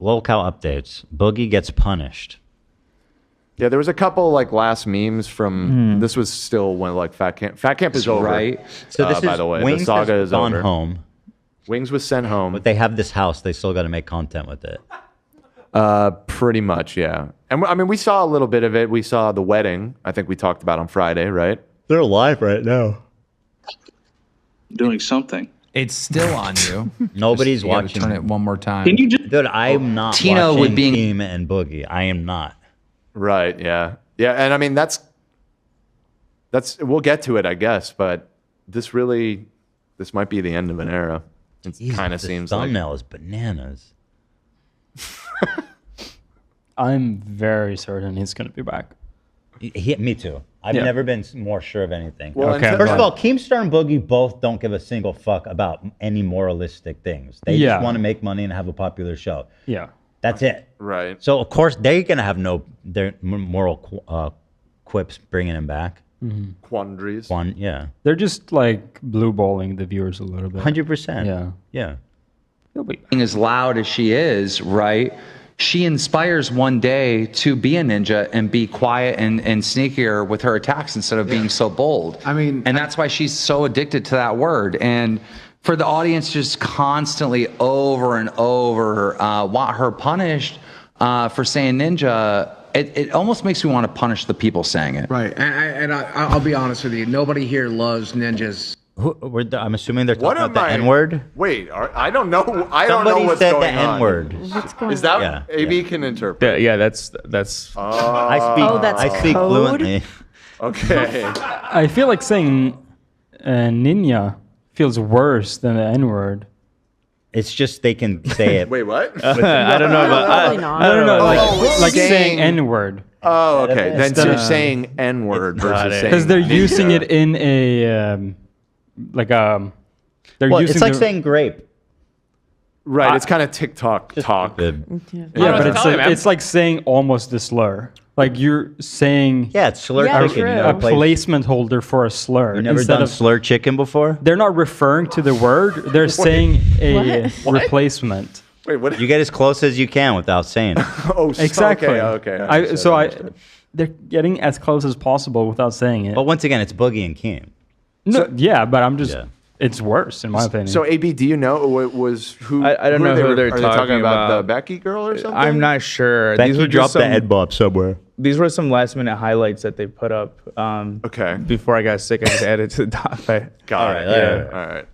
Lolcow updates. Boogie gets punished. Yeah, there was a couple like last memes from. This was still when like Fat Camp is over. Right. So this by is the way, Wings the saga has is gone over. home, Wings was sent home. but they have this house. They still got to make content with it. Pretty much, yeah. And I mean, we saw a little bit of it. We saw the wedding. I think we talked about on Friday, right? They're live right now. Doing something. It's still on you. Nobody's You gotta watching. Turn it one more time. Can you just Dude, I'm not Tino watching with being- Team and Boogie. I am not. Right. Yeah. Yeah. And I mean, that's. We'll get to it, I guess. But this might be the end of an era. It Jesus, kind of this seems like. thumbnail is bananas. I'm very certain he's going to be back. Me too. I've Yeah. never been more sure of anything. Well, Okay. First of all, Keemstar and Boogie both don't give a single fuck about any moralistic things. They Yeah. just want to make money and have a popular show. Yeah. That's it. Right. So of course they're gonna have no their moral quips bringing him back. Quandaries. Yeah, They're just like blue balling the viewers a little bit. 100%. Yeah. Yeah. He'll be being as loud as she is, right? She inspires one day to be a ninja and be quiet and sneakier with her attacks instead of being so bold. I mean, and that's why she's so addicted to that word. And for the audience just constantly over and over want her punished for saying ninja, it almost makes me want to punish the people saying it. right. And I'll be honest with you. Nobody here loves ninjas. I'm assuming they're What talking about am the I? N-word. Wait, I don't know. I don't know Somebody what's said going the on. N-word. Is that Yeah, AB can interpret? Yeah, that's I speak. that's I speak code? fluently. Okay. I feel like saying ninja feels worse than the N-word. It's just they can say it. Wait, what? I don't know about. Probably not. I don't know, Oh, like saying saying- N-word. Oh, okay. Then Instead you're of- saying N-word Got versus it. saying Because they're ninja. using it in a they're Well, using it's like the- saying grape. Right. It's kind of TikTok talk. yeah, know but what to tell you, man. it's like saying almost the slur. Like you're saying Yeah, it's slur Yeah, chicken. You true. know, a place- placement holder for a slur. You never instead done of slur chicken before? they're not referring to the word. They're saying a What? replacement. Wait, what? You get as close as you can without saying it. Oh, Exactly. Okay. They're getting as close as possible without saying it. But once again, it's Boogie and Keem. No, yeah, but I'm just. Yeah. It's worse in my opinion. So AB, do you know what was who? I don't know who they're are they talking talking about. The about. Becky girl or something? I'm not sure. Becky These were dropped just the some, Ed Bob somewhere. These were some last minute highlights that they put up. Okay. Before I got sick, I just added to the doc. Got All it. right, Yeah. All right.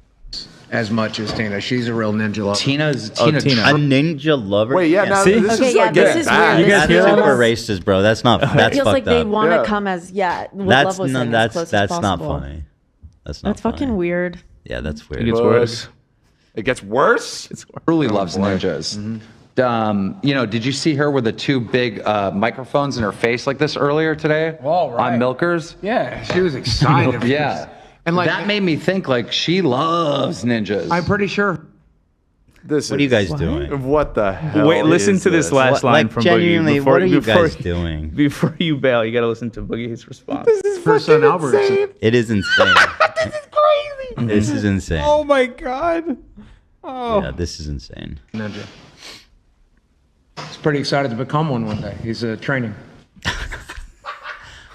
As much as Tina. She's a real ninja lover. Tina. Tina. A ninja lover. Wait, yeah. Now See? this Okay, is yeah, like this getting is bad. weird. You guys That's hear super that? racist, bro. That's not. It That's feels fucked like they up. want to Yeah. come as what That's Love was no, saying, as that's close as that's not possible. funny. That's not. That's funny. fucking weird. Yeah, that's It weird. gets worse. It gets worse. Truly loves ninjas. Did you see her with the two big microphones in her face like this earlier today Oh, right. on Milkers? Yeah, she was excited. Yeah. And like that made me think like she loves ninjas. I'm pretty sure. This. What are you guys doing? What the hell? Wait, listen is to this last What- line like, from genuinely, Boogie. Before, what are you before, guys doing? Before you bail, you gotta listen to Boogie's response. Her son Albert. It is insane. This is crazy. This is insane. Oh my god. Oh. Yeah, this is insane. Ninja. He's pretty excited to become one day. He's training.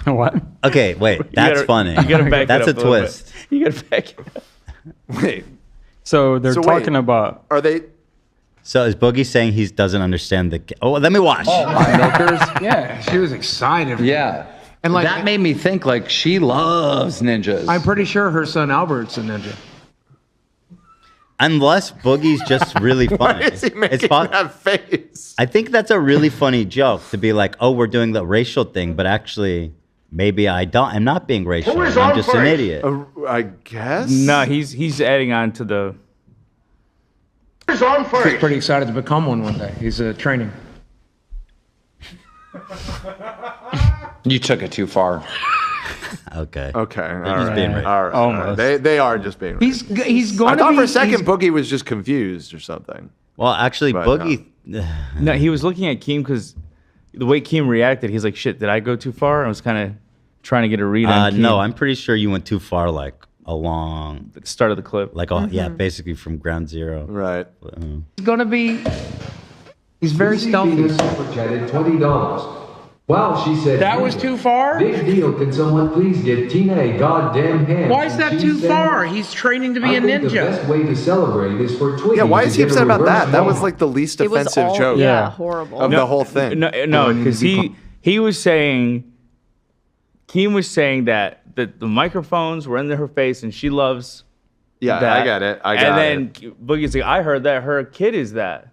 what? Okay, wait. That's gotta- funny. You gotta back That's it a up little bit. twist. You gotta back it up. Wait. So they're So wait. talking about. Are they? So is Boogie saying he doesn't understand the? Oh, let me watch. on Milkers? Yeah, she was excited. Yeah. And like that made me think like she loves ninjas. I'm pretty sure her son Albert's a ninja. Unless Boogie's just really Why funny. is he making fun- that face? I think that's a really funny joke to be like, oh, we're doing the racial thing, but actually, maybe I'm not being racial. I'm just an idiot. I guess. No, he's adding on to the. He's pretty excited to become one day. He's training. You took it too far. Okay. Okay. All just right. being racist. All right. Almost. They are just being. He's racist. going I to thought be. for a second Boogie was just confused or something. Well, actually, But, Boogie. No, he was looking at Keem because the way Keem reacted, he's like, "Shit, did I go too far?" I was kind of trying to get a read on Keem. No, I'm pretty sure you went too far, like along, at the start of the clip. like yeah, basically from ground zero. Right. He's going to be. He's very stealthy. Super chatted $20. Wow, she said. That was too far? Big deal. Can someone please give Tina a goddamn hand? Why is that too far? He's training to be a ninja. The best way to celebrate is for Twiggy. Yeah, why is he to give upset a about that? reverse That was ball. like the least It was offensive all, joke yeah, horrible. of the whole thing. No, because he was saying, Keem was saying that the microphones were in her face and she loves. Yeah, that. I got it. And then Boogie's like, I heard that her kid is that.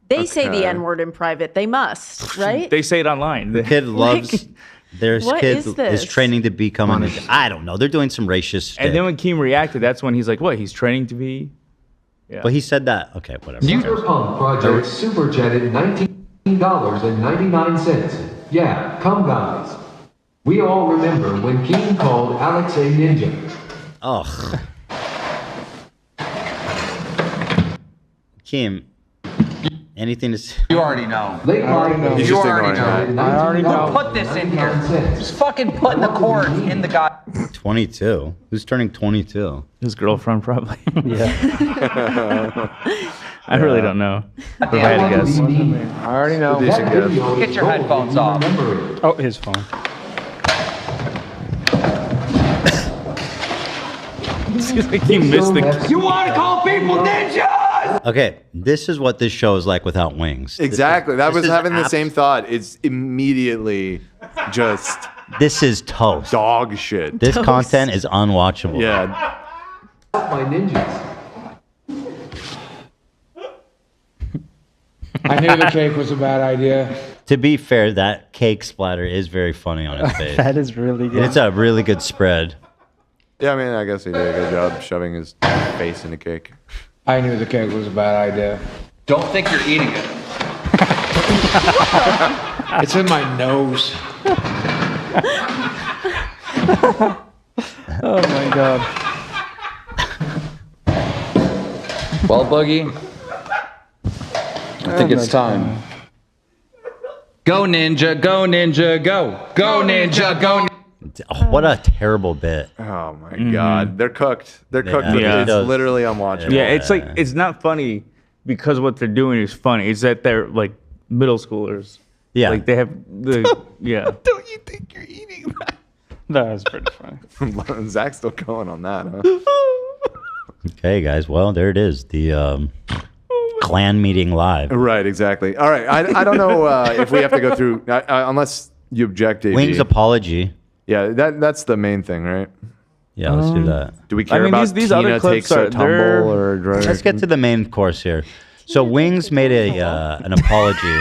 They say the Okay. N-word in private. They must, right? They say it online. The kid loves. Their what kid is this? training to become a ninja. I don't know. They're doing some racist shit. And then when Keem reacted, that's when he's like, what? He's training to be. Yeah. But he said that. Okay, whatever. Super Punk Project super chatted $19.99. Yeah, come guys. We all remember when King called Alex a ninja. Ugh. Kim, anything to say? You already know. Late night. He's You just already ignoring know. that. I already know. Put this in here. Just fucking put the cord in the guy. 22. Who's turning 22? His girlfriend, probably. Yeah. I really don't know. If I had to guess. I already know. Decent guess. Get your headphones off. Oh, his phone. It's like he missed the. You want to call people ninjas? Okay, this is what this show is like without wings. Exactly. That This was is having the abs- same thought. It's immediately just This is toast. dog shit. This content is unwatchable. Yeah. My ninjas. I knew the cake was a bad idea. To be fair, that cake splatter is very funny on his face. That is really good. And it's a really good spread. Yeah, I mean, I guess he did a good job shoving his face in the cake. I knew the cake was a bad idea. Don't think you're eating it. It's in my nose. Oh my god. Well, Boogie, I think it's time. Go ninja, go ninja, go. Go ninja, go ninja. Oh, what a terrible bit. Oh my god, they're cooked. They're cooked. Yeah. It's literally unwatchable. Yeah, it's like it's not funny because what they're doing is funny. It's that they're like middle schoolers. Yeah. Like they have the yeah. Don't you think you're eating That was pretty funny. that? Zach's still going on that, huh? Okay, guys. Well, there it is. The clan meeting live. Right, exactly. All right, I don't know if we have to go through unless you object. AV. Wings apology. Yeah, that's the main thing, right? Yeah, let's do that. Do we care mean, about these Tina other clips takes a are- they're- tumble or Let's get to the main course here. So Wings made an apology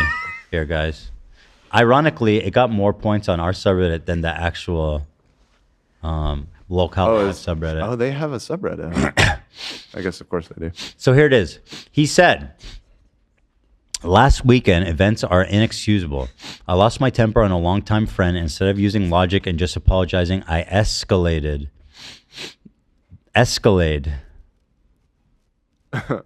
here, guys. Ironically, it got more points on our subreddit than the actual Lolcow subreddit. Oh, they have a subreddit. I guess, of course, they do. So here it is. He said, last weekend, events are inexcusable. I lost my temper on a longtime friend. Instead of using logic and just apologizing, I escalated.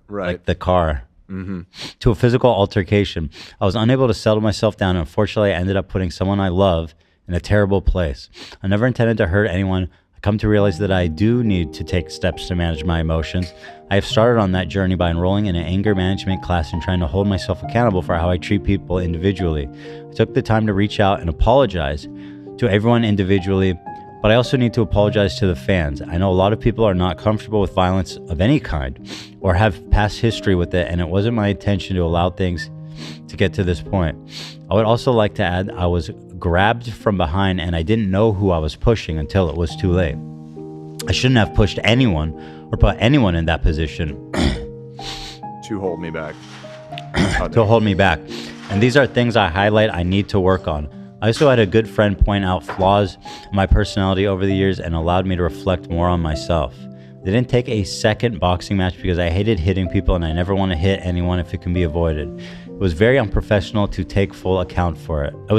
Right. Like the car. To a physical altercation. I was unable to settle myself down, and unfortunately, I ended up putting someone I love in a terrible place. I never intended to hurt anyone. I come to realize that I do need to take steps to manage my emotions. I have started on that journey by enrolling in an anger management class and trying to hold myself accountable for how I treat people individually. I took the time to reach out and apologize to everyone individually, but I also need to apologize to the fans. I know a lot of people are not comfortable with violence of any kind or have past history with it, and it wasn't my intention to allow things to get to this point. I would also like to add I was grabbed from behind and I didn't know who I was pushing until it was too late. I shouldn't have pushed anyone or put anyone in that position To hold me back. to hold me back. And these are things I highlight I need to work on. I also had a good friend point out flaws in my personality over the years and allowed me to reflect more on myself. I didn't take a second boxing match because I hated hitting people and I never want to hit anyone if it can be avoided. It was very unprofessional to take full account for it. I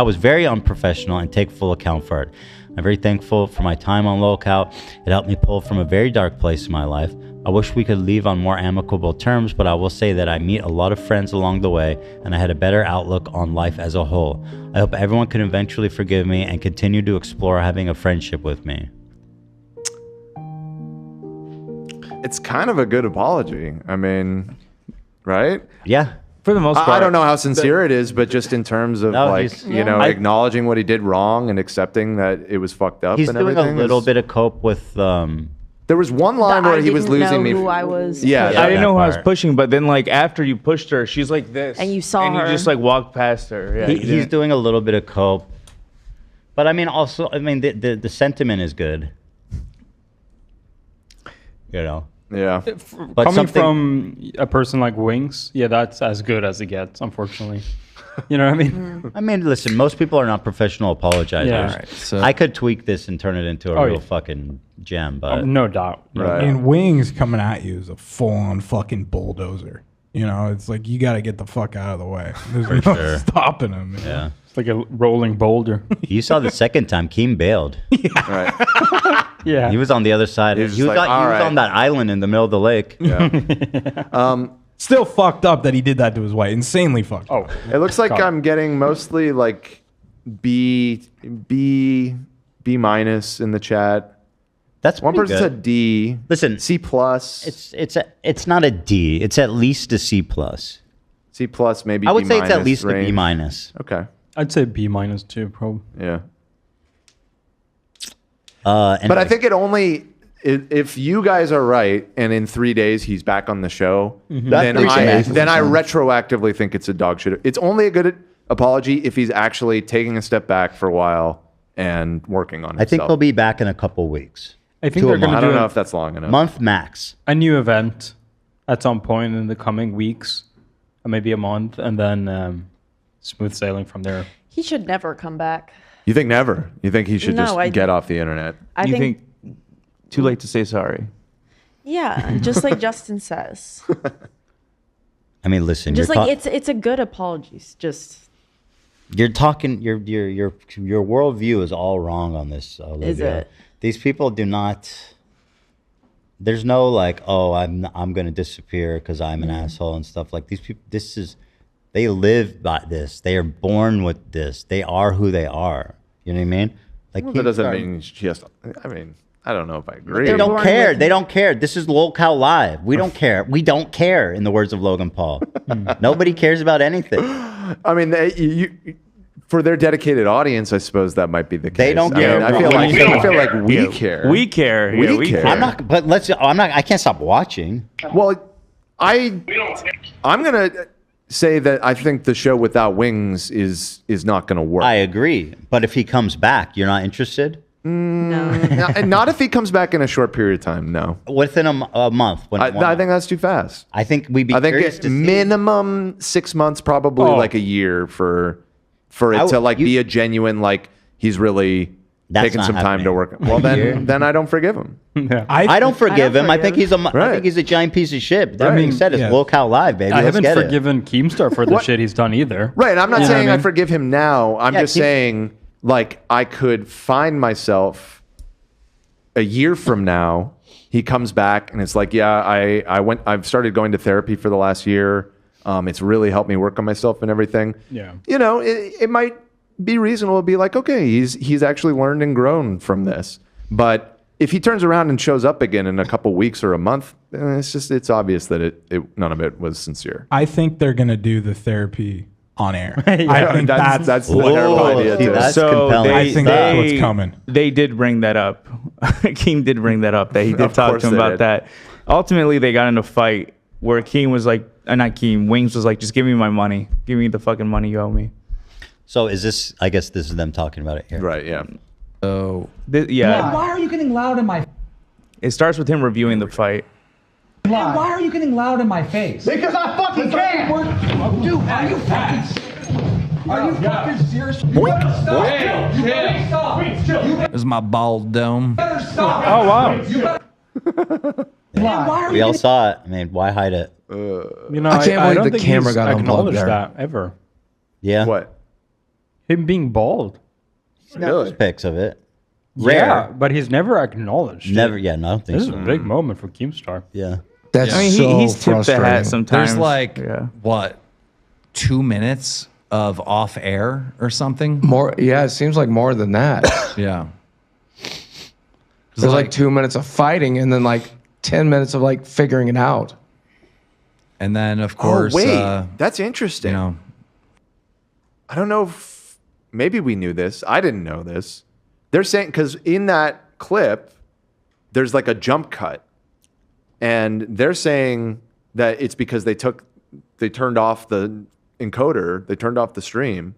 was very unprofessional and take full account for it. I'm very thankful for my time on Lolcow. It helped me pull from a very dark place in my life. I wish we could leave on more amicable terms, but I will say that I meet a lot of friends along the way and I had a better outlook on life as a whole. I hope everyone can eventually forgive me and continue to explore having a friendship with me. It's kind of a good apology. I mean, right? Yeah. For the most part, I don't know how sincere it is, but just in terms of No, like he's- acknowledging what he did wrong and accepting that it was fucked up. He's and doing everything a little is- bit of cope with. There was one line where he was losing me. Who I was. Yeah, Yeah. I didn't know who I was part. pushing, but then like after you pushed her, she's like this, And you saw and her. you just like walked past her. Yeah, He's didn't- doing a little bit of cope, but I mean, also, I mean, the sentiment is good. You know, Yeah. but Coming something- from a person like Wings, yeah, that's as good as it gets, unfortunately. You know what I mean? I mean, listen, most people are not professional apologizers. Yeah. Alright, so- I could tweak this and turn it into a Oh, real yeah. fucking gem, but No doubt. Right. And Wings coming at you is a full-on fucking bulldozer. You know, it's like you got to get the fuck out of the way. There's no sure. stopping him. man. yeah. It's like a rolling boulder. You saw the second time, Keem bailed. Right. Yeah. He was on the other side. He He was was, just like, on, he "All was right." on that island in the middle of the lake. Yeah. Still fucked up that he did that to his wife. Insanely fucked up. It looks like God. I'm getting mostly like B minus in the chat. That's One pretty person good. said D. Listen, C plus. it's not a D. It's at least a C plus. C plus, maybe. I would B say it's at minus least a B range. minus. Okay. I'd say B minus too, probably. Yeah. But But I think it only if you guys are right, and in 3 days he's back on the show, then pretty I amazing. retroactively think it's a dog shit. It's only a good apology if he's actually taking a step back for a while and working on I himself. think he'll be back in a couple weeks. I think To a they're going month. I to don't do know if that's long enough. Month max. a new event at some point in the coming weeks, or maybe a month, and then smooth sailing from there. He should never come back. You think never? You think he should No, just I- get off the internet? I you think, think too late to say sorry? yeah, just like Justin says. I mean, listen, Just you're, like it's a good apology. Just you're talking. Your worldview is all wrong on this, Olivia. it? These people do not. There's no like, oh, I'm gonna disappear because I'm an asshole and stuff like these people. This is, they live by this. They are born with this. They are who they are. You know what I mean? Like Well, that doesn't Keemstar- mean she has to. I mean, I don't know if I agree. They don't born care. with- They don't care. This is Lolcow Live. We don't care. We don't care, in the words of Logan Paul. Nobody cares about anything. I mean, for their dedicated audience, I suppose that might be the case. They don't I mean, care. I feel We like we Yeah, care. We care. We Yeah, we care. care. I'm not. But I can't stop watching. Well, I'm gonna say that I think the show without Wings is not gonna work. I agree. But if he comes back, you're not interested. no. And not if he comes back in a short period of time. No, Within a month. I think that's too fast. I think we'd be I think curious it, to see. minimum 6 months, probably Oh. like a year for it I- to like you- be a genuine like he's really That's taking not some time to happening. work. Well, Year? then I don't forgive him. I don't forgive him. I think he's a. I Right. think he's a giant piece of shit. That Right. being said, it's Yeah. Lolcow Live, baby. I Let's haven't get it. forgiven Keemstar for the What? shit he's done either. Right. I'm not You know saying what I I mean? forgive him now. I'm Yeah, just saying like I could find myself a year from now. He comes back and it's like, yeah, I've started going to therapy for the last year. It's really helped me work on myself and everything. Yeah. You know, it might be reasonable to be like, okay, he's actually learned and grown from this. But if he turns around and shows up again in a couple weeks or a month, it's obvious that none of it was sincere. I think they're gonna do the therapy on air. Yeah. I think That's that's the terrible Whoa, idea. see, too. that's So compelling. I think that's what's coming. They did bring that up. Keem did bring that up. That he did Of talk course to him they about did. that. Ultimately, they got in a fight where Keem was like, not Keem, Wings was like, just give me my money. Give me the fucking money you owe me. So is this? I guess this is them talking about it here. Right, yeah. So Yeah. Why are you getting loud in my It starts with him reviewing the fight. Why are you getting loud in my face? Because I fucking can! Dude, are you fucking serious? You better stop! You better stop! there's my bald dome. You better stop! Oh wow. You better... Why are We you all saw it. I mean, why hide it? You know, I can't I believe don't the think camera he's got unplugged acknowledged there. that ever. Yeah. What? Him being bald. Really? Pics of it. Yeah, Rare. but he's never acknowledged. it. Never. Yeah. No, I don't think This is so. a big moment for Keemstar. Yeah. That's I mean, so he's tipped the frustrating. hat sometimes. There's like yeah. what, 2 minutes of off air or something? More, yeah, it seems like more than that. Yeah. There's like 2 minutes of fighting and then like 10 minutes of like figuring it out. And then, of course, that's interesting. You know, I don't know if maybe we knew this. I didn't know this. They're saying, because in that clip, there's like a jump cut. And they're saying that it's because they turned off the encoder, they turned off the stream.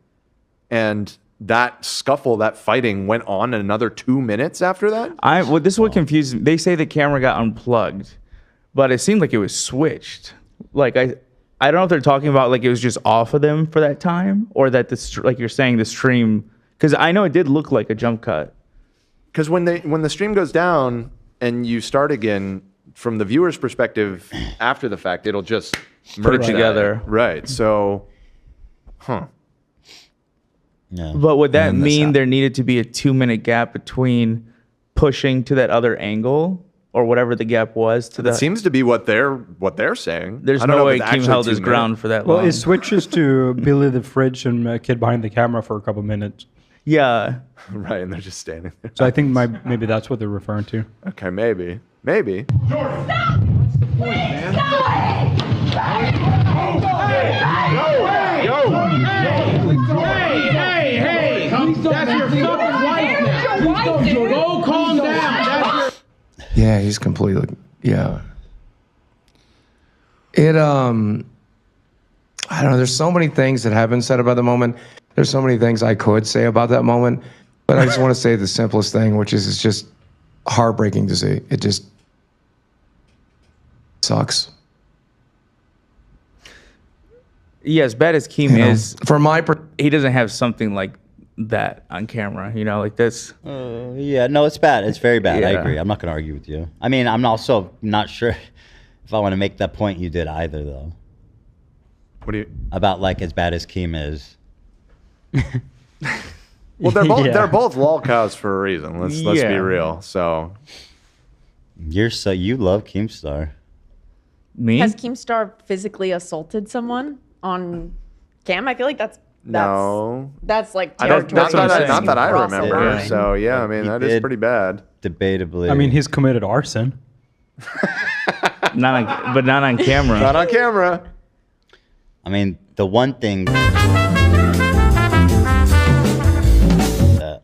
And that scuffle, that fighting went on another 2 minutes after that? Well, this is what confused me. They say the camera got unplugged, but it seemed like it was switched. Like I don't know if they're talking about like it was just off of them for that time, or that like you're saying the stream, because I know it did look like a jump cut. Because when the stream goes down and you start again, from the viewer's perspective after the fact, it'll just Put it merge together. Right. So, Yeah. But would that mean there needed to be a 2-minute gap between pushing to that other angle, or whatever the gap was to It seems to be what they're saying. There's I don't no know if way it's Kim actually held 2 his minutes. ground for that Well, long. it switches to Billy the Fridge and a kid behind the camera for a couple minutes. Yeah. Right, and they're just standing there. So I think maybe that's what they're referring to. Okay, maybe. Maybe. Hey, that's your fucking wife now. Go calm down. That's your... Yeah, he's completely, yeah. I don't know, there's so many things that have been said about the moment. There's so many things I could say about that moment, but I just want to say the simplest thing, which is it's just heartbreaking to see. It just sucks. Yeah, as bad as Keem You know, is, for my he doesn't have something like that on camera. You know, like this. Yeah, no, it's bad. It's very bad. I Yeah. agree. I'm not going to argue with you. I mean, I'm also not sure if I want to make that point you did either, though. What do you? About like as bad as Keem is. Well, they're both Yeah. they're both lolcows for a reason. Let's be Yeah. real. So You love Keemstar. Me? Has Keemstar physically assaulted someone on cam? I feel like that's no. that's like I don't. Not territory. that I Cross the remember. line. So yeah, I mean He that is did. pretty bad. Debatably. I mean, he's committed arson. But not on camera. Not on camera. I mean, the one thing.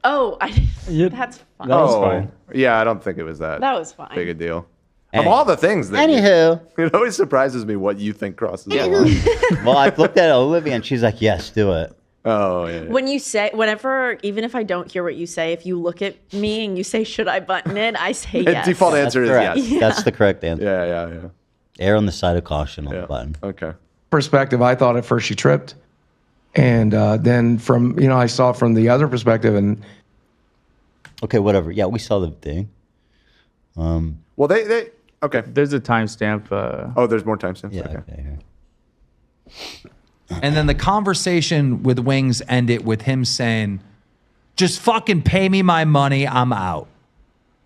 Oh, that's fine. Yeah, I don't think it was that. That was fine. Big a deal. Hey. Of all the things that Anywho. it always surprises me what you think crosses the line. Well, I looked at Olivia and she's like, yes, do it. Oh, yeah. When you say, whenever, even if I don't hear what you say, if you look at me and you say, should I button it? I say The yes. default answer is correct. yes. That's the correct answer. Yeah. Err on the side of caution on the button. Okay. perspective, I thought at first she tripped. And then from, I saw it from the other perspective and. Okay, whatever. Yeah, we saw the thing. Well, they okay. There's a timestamp. Oh, there's more timestamps. Yeah, Okay. And then the conversation with Wings ended with him saying, just fucking pay me my money, I'm out.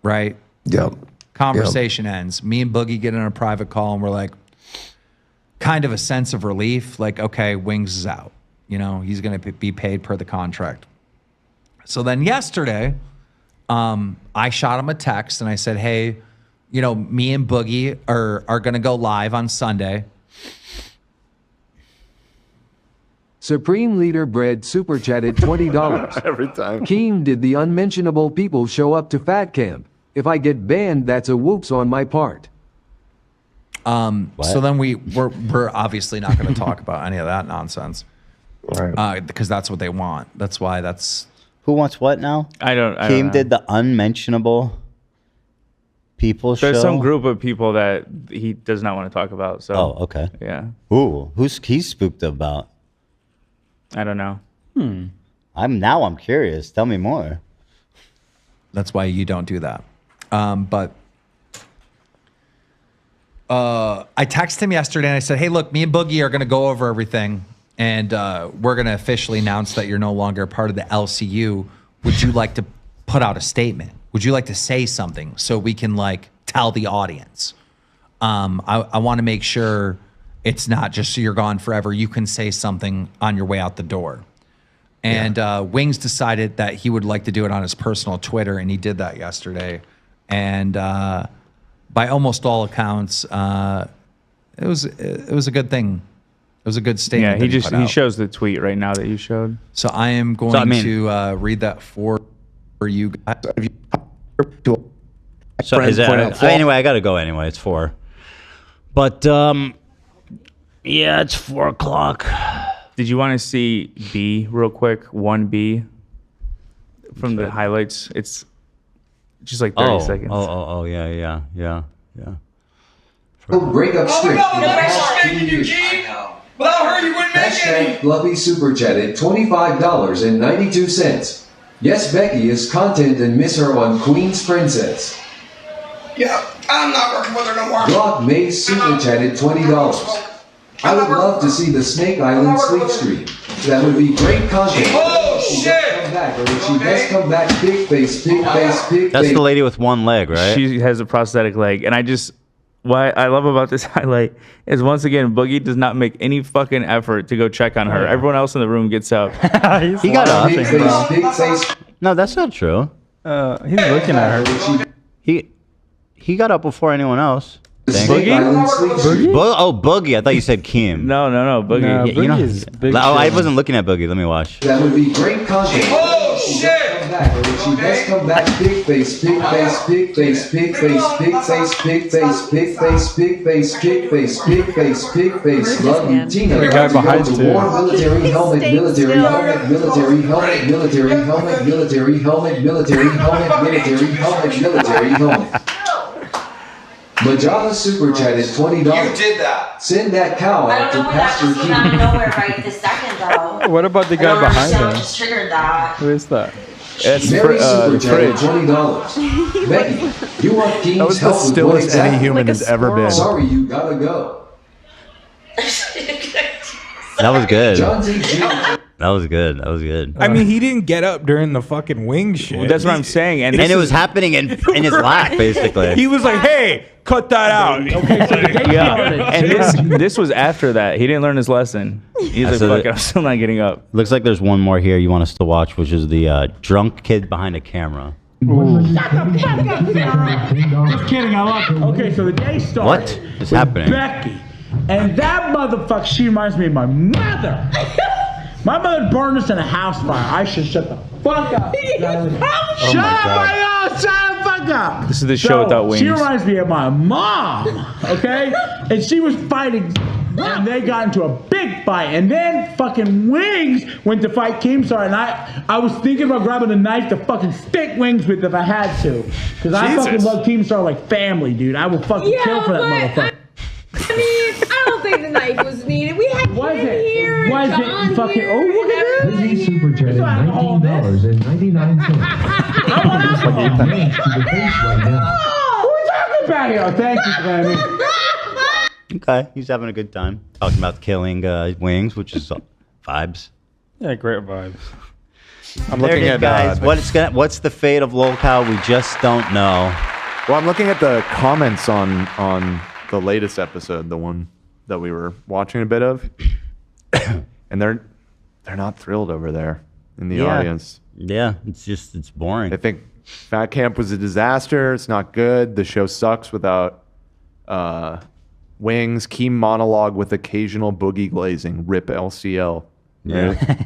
Right? Yep. Conversation ends. Me and Boogie get in a private call and we're like, kind of a sense of relief. Like, okay, Wings is out. He's going to be paid per the contract. So then yesterday, I shot him a text and I said, hey, me and Boogie are going to go live on Sunday. Supreme Leader Bread super chatted $20. Every time. Keem, did the unmentionable people show up to Fat Camp? If I get banned, that's a whoops on my part. So then we're obviously not going to talk about any of that nonsense. Right. Because that's what they want. That's why that's. Who wants what now? I don't Keem know. did the unmentionable people show. There's some group of people that he does not want to talk about. So. Oh, okay. Yeah. Ooh, who's he spooked about? I don't know. I'm curious. Tell me more. That's why you don't do that. But I texted him yesterday and I said, hey, look, me and Boogie are going to go over everything. And we're going to officially announce that you're no longer a part of the LCU. Would you like to put out a statement? Would you like to say something so we can tell the audience? I want to make sure it's not just so you're gone forever. You can say something on your way out the door. And Wings decided that he would like to do it on his personal Twitter, and he did that yesterday. And by almost all accounts, it was a good thing. It was a good statement. Yeah, that he shows the tweet right now that you showed. So I am going to read that for you guys. So is that, anyway, I got to go anyway. It's 4. But, yeah, it's 4 o'clock. Did you want to see B real quick? 1B from the highlights. It's just like 30 seconds. Oh, yeah. Breakup strict. Without her, you wouldn't make any. Fluffy super chatted $25.92. Yes, Becky is content and miss her on Queen's Princess. Yeah, I'm not working with her no more. Block Maze super chatted $20. I would love to see the Snake Island sleep stream. That would be great content. Oh shit! Come back, or if she does come back, pig face, pig face, pig That's face. the lady with one leg, right? She has a prosthetic leg, and what I love about this highlight is once again Boogie does not make any fucking effort to go check on her. Everyone else in the room gets up. He got up. Pig face, pig face. No, that's not true. He's looking at her. He got up before anyone else. Snake Island sleep stream. Boogie. I thought you said Keem. No, Boogie. No, Yeah, Boogie is big I shit. wasn't looking at Boogie. Let me watch. That would be great content. Oh shit! Come back, or if she does come back, pig face, pig face, pig face, pig face, pig face, pig face, pig face, pig face, pig face, pig face, pig face. Love you, Tina. The guy behind to too. war, military helmet, military helmet, military helmet, military helmet, military helmet, military helmet, military helmet, military helmet. Majava super chatted $20. You did that. Send that cow I out don't to know when that Pastor just came out of King. nowhere right this second, though. What about the I guy don't behind understand what her? just triggered that. Who is that? That's Mary super the chatted fridge. $20. Becky, you want That King's was the help with what stillest any exactly? human has ever been. Sorry, you gotta go. That was good. John Z. G. That was good. I mean, he didn't get up during the fucking wing shit. That's what I'm saying. And And it was happening in his lap, basically. He was like, "Hey, cut that out." and this was after that. He didn't learn his lesson. He's like, So "Fuck it, I'm still not getting up." Looks like there's one more here you want us to watch, which is the drunk kid behind a camera. Just kidding, I love it. Okay, so the day started. What is happening? Becky. And that motherfucker, she reminds me of my mother. My mother burned us in a house fire. I should shut the fuck up. Shut up, shut the fuck up. This is the show without wings. She reminds me of my mom, okay? And she was fighting, and they got into a big fight. And then fucking Wings went to fight Keemstar, and I was thinking about grabbing a knife to fucking stick Wings with if I had to. Because I fucking love Keemstar like family, dude. I will fucking kill for that motherfucker. I mean, I don't think the knife was needed. We had Was Kim it? here, Was John it fucking? here, Oh, look at this. Lizzie super chatted $19.99. Hands to the face right now. What are we talking about here? Oh, thank you, Glenn. Okay, he's having a good time talking about killing Wings, which is vibes. Yeah, great vibes. I'm There it looking is, at guys. What's the fate of Lolcow? We just don't know. Well, I'm looking at the comments on the latest episode, the one that we were watching a bit of, and they're not thrilled over there in the audience. Yeah, it's boring. They think Fat Camp was a disaster. It's not good. The show sucks without Wings. Key monologue with occasional boogie glazing. Rip LCL. Yeah.